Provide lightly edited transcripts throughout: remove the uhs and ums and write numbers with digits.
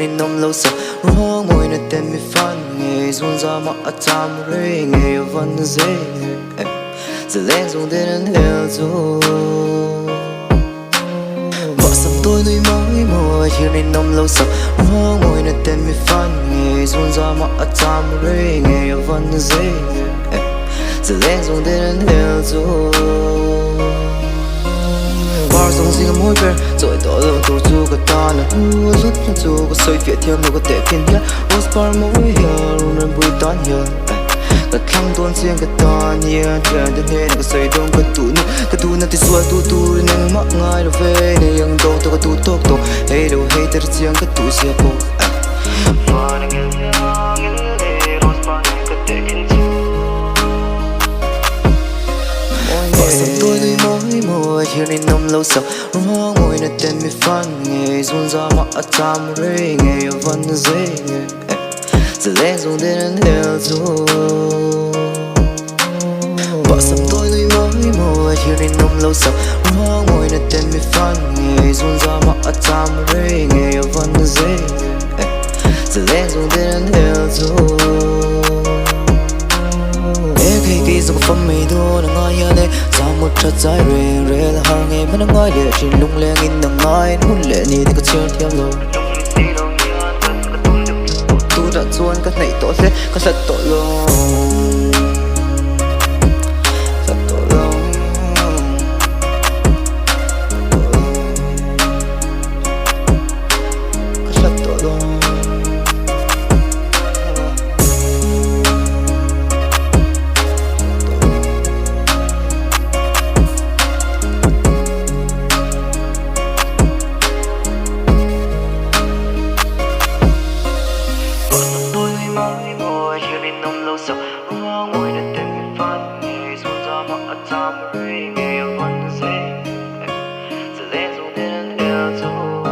nên nông lâu sợ rong môi nơi tên mi phan nghề run ra mà ở tam rê nghề vẫn dễ giờ lên dùng tên heo rồi vợ sắm tôi nuôi mới mùa chiều nên nông lâu sợ rong môi nơi tên mi phan nghề run ra mà ở tam rê nghề vẫn dễ giờ lên dùng tên heo rồi bao dung gì mỗi bên rồi đó là tôi chú cái ta là rút nó chú cái sợi việt theo nó có thể phiền nhất Oscar mỗi giờ nên bùi tán giờ cái thằng tuôn riêng cái ta nhia chuyện đến đây cái sợi đông cái tụ nó thì xua tụ nên mắc ngay rồi về này yang đâu tôi cái tụ tốt hey đâu hey tới riêng cái tụ xia bộ tôi đi mỗi mùa chiều nên nông lâu sợ rong môi nơi tên mi phan nghề run ra mà ở tam rê nghề vẫn dễ giờ lên dùng tên heo rồi vợ sắm tôi đi mỗi mùa chiều nên nông lâu sợ rong môi nơi tên mi phan nghề run ra mà ở tam rê nghề vẫn dễ giờ lên dùng tên heo rồi khi dù có phẩm mây đô là ngồi ở đây ra một trận dài rề là hàng ngày vẫn đang ngồi để trên lung lên in đằng ngói muốn lệ ni thì có chơi theo lối tu đã xuân cái này tội thế có thật tội luôn thật tội luôn có thật tội luôn sợ rong môi nơi tên mi phan nghề run ra mà ở tam rê nghề vẫn dễ giờ lên dùng tên heo rồi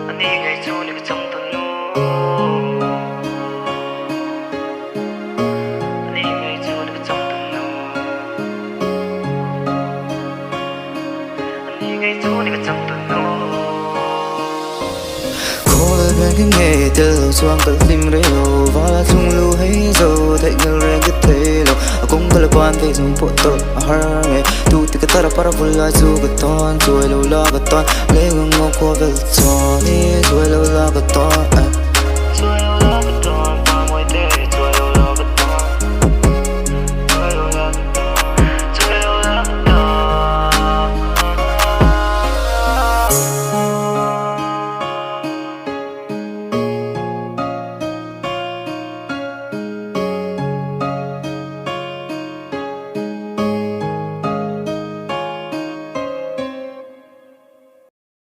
anh đi ngày chu đi cái trong tuần nu anh đi ngày chu đi cái trong tuần nu anh đi ngày chu đi cái trong tuần nu cái nghề từ lâu xoang tự tìm rêu và là chung lưu hay dầu thấy người riêng cái thế lâu cũng có là quan thế dùng bộ tội har nghề tu thì cái ta đã para vui lại dù cái ton rồi lâu la cái ton lấy ngưng ngọc qua về cho đi rồi lâu la cái ton